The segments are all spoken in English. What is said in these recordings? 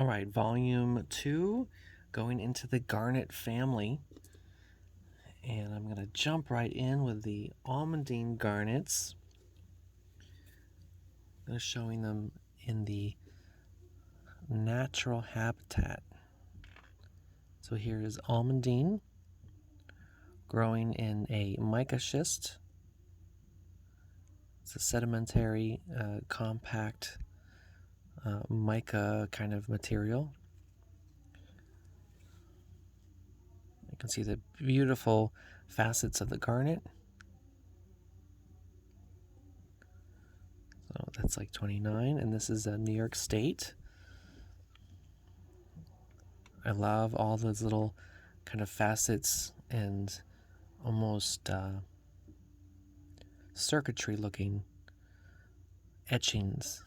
All right, volume 2, going into the Garnet family. And I'm going to jump right in with the almandine garnets. I'm showing them in the natural habitat. So here is almandine growing in a mica schist. It's a sedimentary, compact mica kind of material. You can see the beautiful facets of the garnet. So that's like 29, and this is New York State. I love all those little kind of facets and almost circuitry looking etchings.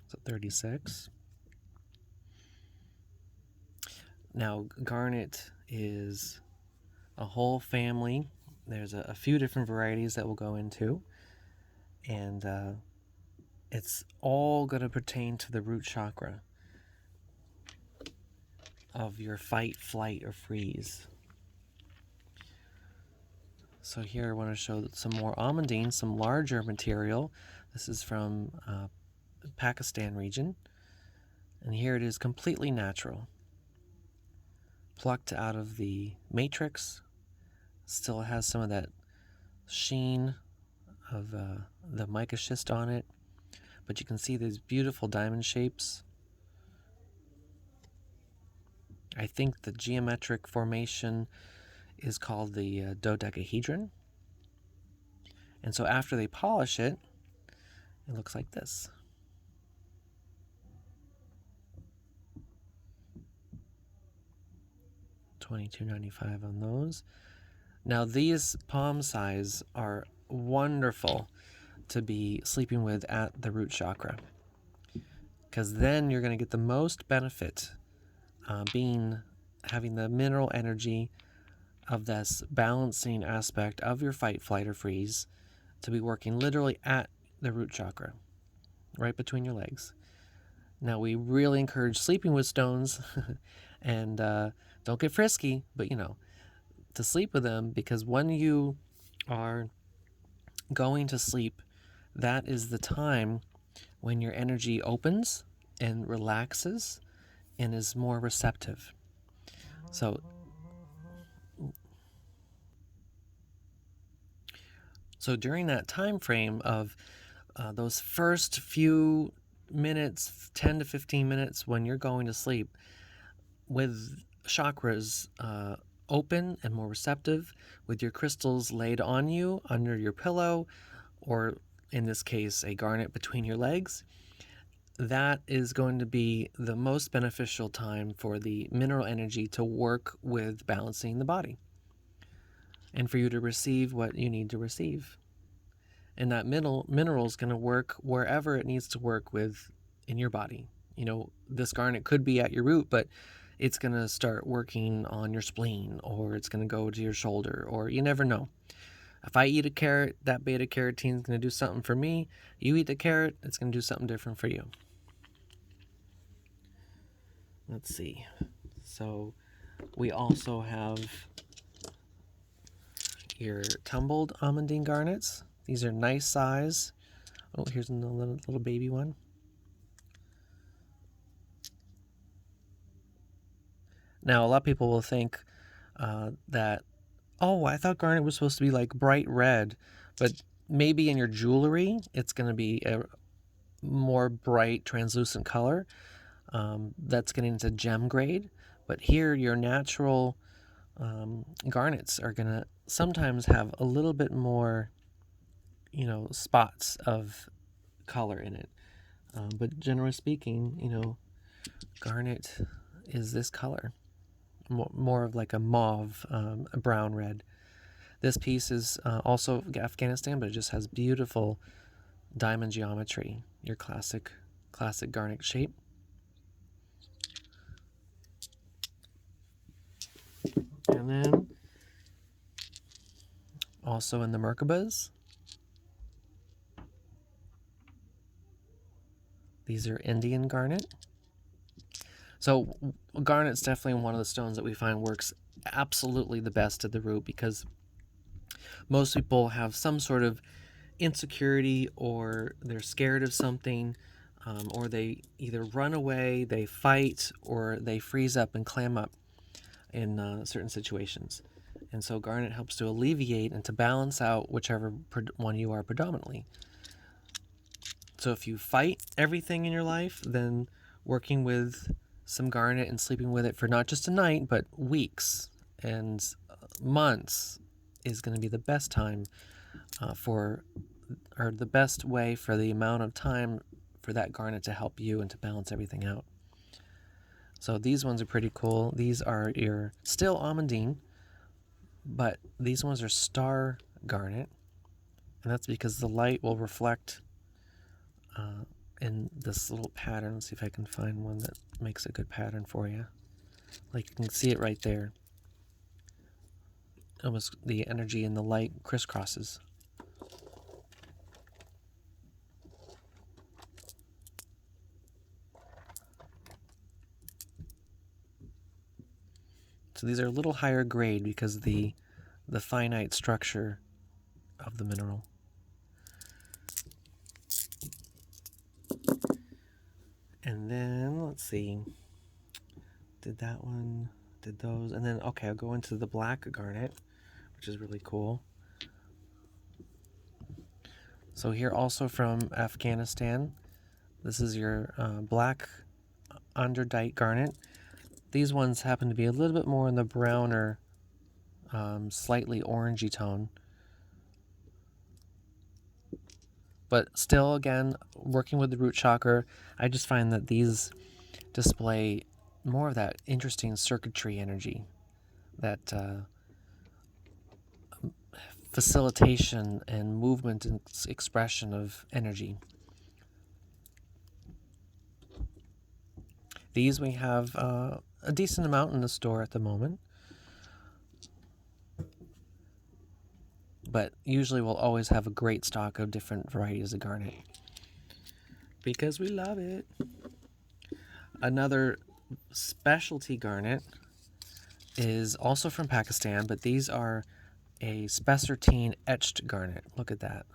So 36. Now, garnet is a whole family. There's a few different varieties that we'll go into, and it's all going to pertain to the root chakra of your fight, flight, or freeze. So here I want to show some more almandine, some larger material. This is from Pakistan region, and here it is completely natural, plucked out of the matrix. Still has some of that sheen of the mica schist on it, but you can see these beautiful diamond shapes. I think the geometric formation is called the dodecahedron. And so after they polish it, it looks like this. $22.95 on those. Now these palm size are wonderful to be sleeping with at the root chakra, because then you're going to get the most benefit having the mineral energy of this balancing aspect of your fight, flight, or freeze to be working literally at the root chakra, right between your legs. Now, we really encourage sleeping with stones and don't get frisky, but to sleep with them, because when you are going to sleep, that is the time when your energy opens and relaxes and is more receptive. So during that time frame of those first few minutes, 10 to 15 minutes when you're going to sleep, with chakras open and more receptive, with your crystals laid on you under your pillow, or in this case, a garnet between your legs, that is going to be the most beneficial time for the mineral energy to work with balancing the body and for you to receive what you need to receive. And that mineral is going to work wherever it needs to work with in your body. This garnet could be at your root, but it's going to start working on your spleen, or it's going to go to your shoulder, or you never know. If I eat a carrot, that beta carotene is going to do something for me. You eat the carrot, it's going to do something different for you. Let's see. So we also have your tumbled almandine garnets. These are nice size. Oh, here's a little baby one. Now, a lot of people will think that, oh, I thought garnet was supposed to be like bright red, but maybe in your jewelry, it's going to be a more bright, translucent color. That's getting into gem grade. But here, your natural garnets are going to sometimes have a little bit more, spots of color in it. But generally speaking, garnet is this color, more of like a mauve, a brown red. This piece is also Afghanistan, but it just has beautiful diamond geometry, your classic garnet shape. And then also in the Merkabas, These are Indian garnet. So garnet's definitely one of the stones that we find works absolutely the best at the root, because most people have some sort of insecurity, or they're scared of something, or they either run away, they fight, or they freeze up and clam up in certain situations. And so garnet helps to alleviate and to balance out whichever one you are predominantly. So if you fight everything in your life, then working with some garnet and sleeping with it for not just a night, but weeks and months is going to be the best time or the best way for the amount of time for that garnet to help you and to balance everything out. So these ones are pretty cool. These are your still almandine, but these ones are star garnet, and that's because the light will reflect in this little pattern. Let's see if I can find one that makes a good pattern for you. Like you can see it right there. Almost the energy and the light crisscrosses. So these are a little higher grade because of the finite structure of the mineral. And then, let's see, did that one, did those, and then, okay, I'll go into the black garnet, which is really cool. So here also from Afghanistan, this is your black underdite garnet. These ones happen to be a little bit more in the browner, slightly orangey tone. But still, again, working with the root chakra, I just find that these display more of that interesting circuitry energy, that facilitation and movement and expression of energy. These we have a decent amount in the store at the moment, but usually we'll always have a great stock of different varieties of garnet because we love it. Another specialty garnet is also from Pakistan, but these are a spessartine etched garnet. Look at that.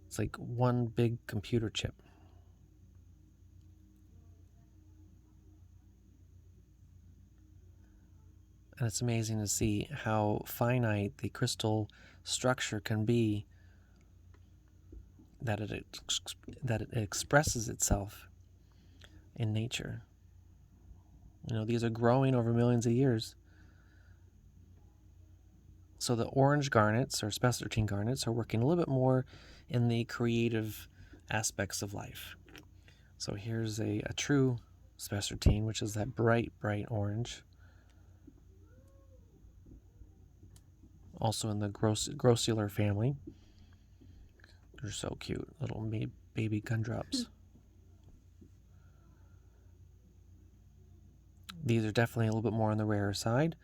It's like one big computer chip. And it's amazing to see how finite the crystal structure can be, that it expresses itself in nature. You know, these are growing over millions of years. So the orange garnets, or spessartine garnets, are working a little bit more in the creative aspects of life. So here's a true spessartine, which is that bright, bright orange. Also in the grossular family. They're so cute, little baby gumdrops. These are definitely a little bit more on the rarer side.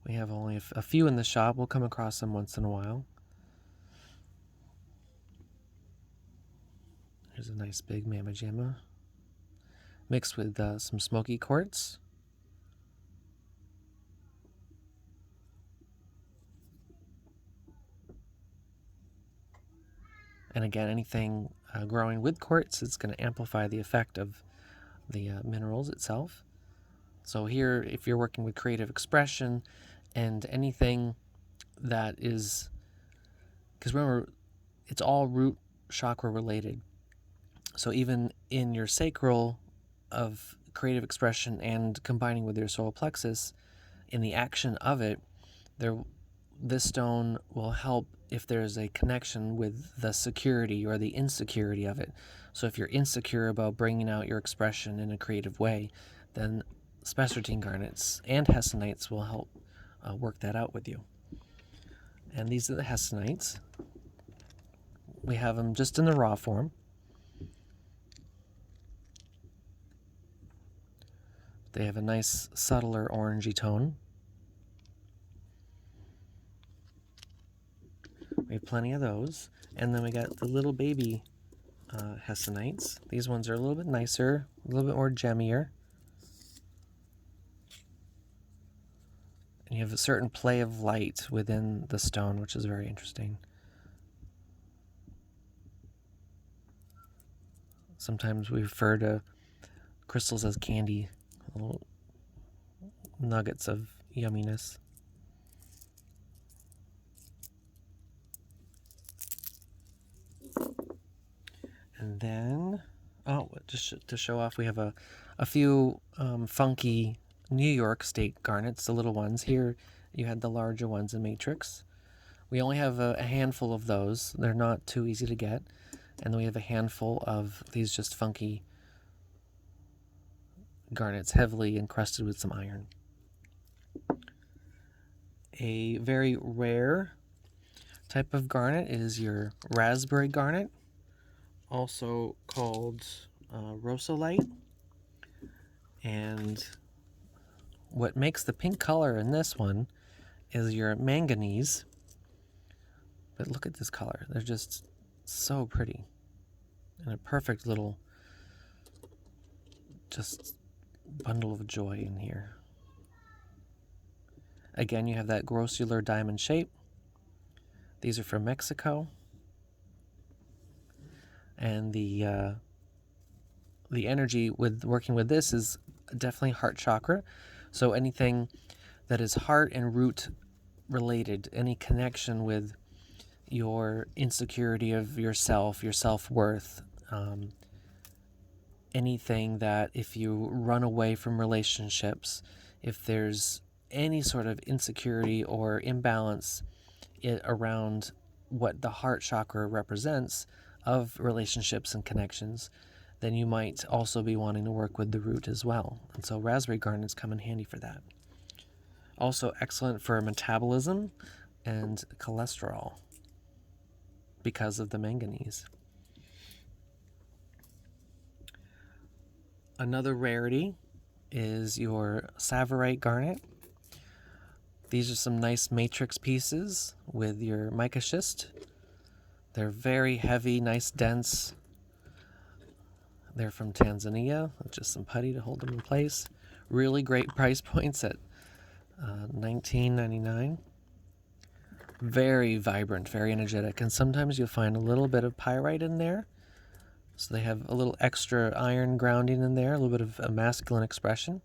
We have only a few in the shop. We'll come across them once in a while. Here's a nice big mamma jamma mixed with some smoky quartz. And again, anything growing with quartz is going to amplify the effect of the minerals itself. So here, if you're working with creative expression and anything that is, because remember, it's all root chakra related. So even in your sacral of creative expression and combining with your solar plexus, in the action of it, this stone will help if there's a connection with the security or the insecurity of it. So if you're insecure about bringing out your expression in a creative way, then spessartine garnets and hessonites will help work that out with you. And these are the hessonites. We have them just in the raw form. They have a nice subtler orangey tone. We have plenty of those. And then we got the little baby hessonites. These ones are a little bit nicer, a little bit more gemmier. And you have a certain play of light within the stone, which is very interesting. Sometimes we refer to crystals as candy, little nuggets of yumminess. And then, just to show off, we have a few funky New York State garnets, the little ones. Here you had the larger ones in Matrix. We only have a handful of those. They're not too easy to get. And then we have a handful of these just funky garnets, heavily encrusted with some iron. A very rare type of garnet is your raspberry garnet, also called rosolite. And what makes the pink color in this one is your manganese. But look at this color. They're just so pretty. And a perfect little just bundle of joy in here. Again, you have that grossular diamond shape. These are from Mexico. And the energy with working with this is definitely heart chakra. So anything that is heart and root related, any connection with your insecurity of yourself, your self-worth, anything that if you run away from relationships, if there's any sort of insecurity or imbalance around what the heart chakra represents of relationships and connections, then you might also be wanting to work with the root as well. And so raspberry garnets come in handy for that. Also excellent for metabolism and cholesterol because of the manganese. Another rarity is your Savorite garnet. These are some nice matrix pieces with your mica schist. They're very heavy, nice, dense. They're from Tanzania, with just some putty to hold them in place. Really great price points at $19.99. Very vibrant, very energetic, and sometimes you'll find a little bit of pyrite in there. So they have a little extra iron grounding in there, a little bit of a masculine expression.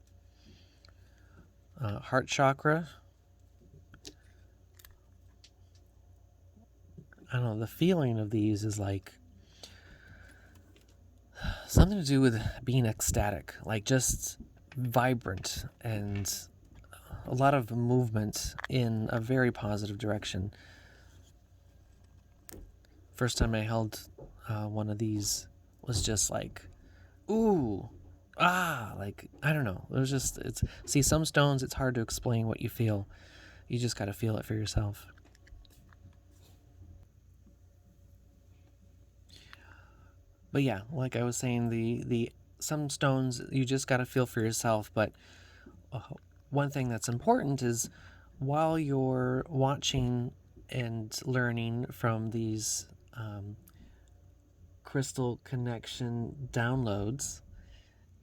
Heart chakra. I don't know, the feeling of these is like something to do with being ecstatic, like just vibrant and a lot of movement in a very positive direction. First time I held one of these was just like, ooh, like, I don't know. It was just, see, some stones, it's hard to explain what you feel. You just got to feel it for yourself. But yeah, like I was saying, the some stones you just got to feel for yourself. But one thing that's important is while you're watching and learning from these crystal connection downloads,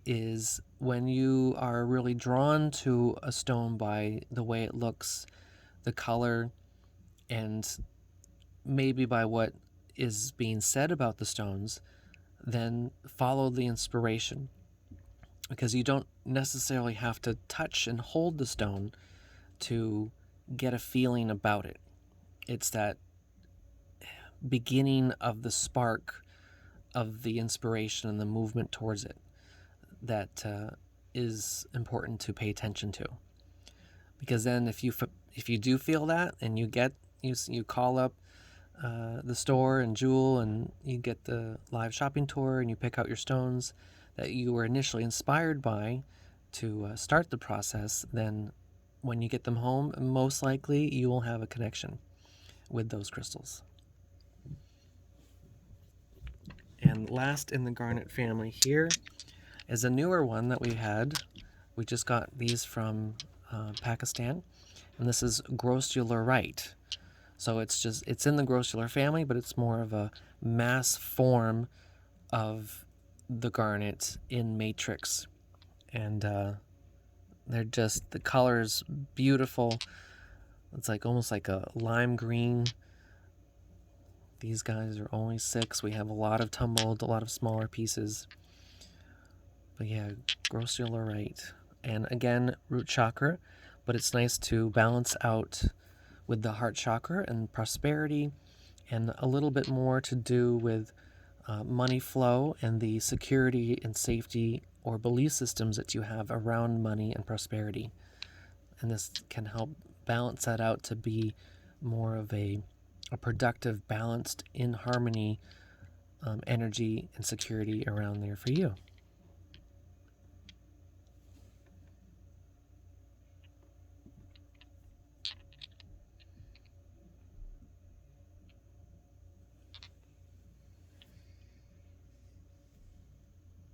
is when you are really drawn to a stone by the way it looks, the color, and maybe by what is being said about the stones, then follow the inspiration, because you don't necessarily have to touch and hold the stone to get a feeling about it. It's that beginning of the spark of the inspiration and the movement towards it that is important to pay attention to. Because then if you do feel that and you call up the store and Jewel and you get the live shopping tour and you pick out your stones that you were initially inspired by to start the process, then when you get them home, most likely you will have a connection with those crystals. And last in the garnet family here is a newer one that we had. We just got these from Pakistan, and this is grossularite. So it's in the grossular family, but it's more of a mass form of the garnet in matrix. And they're just, the color's beautiful. It's like almost like a lime green. These guys are only 6. We have a lot of tumbled, a lot of smaller pieces. But yeah, grossularite. And again, root chakra, but it's nice to balance out with the heart chakra and prosperity, and a little bit more to do with money flow and the security and safety or belief systems that you have around money and prosperity. And this can help balance that out to be more of a productive, balanced, in harmony energy and security around there for you.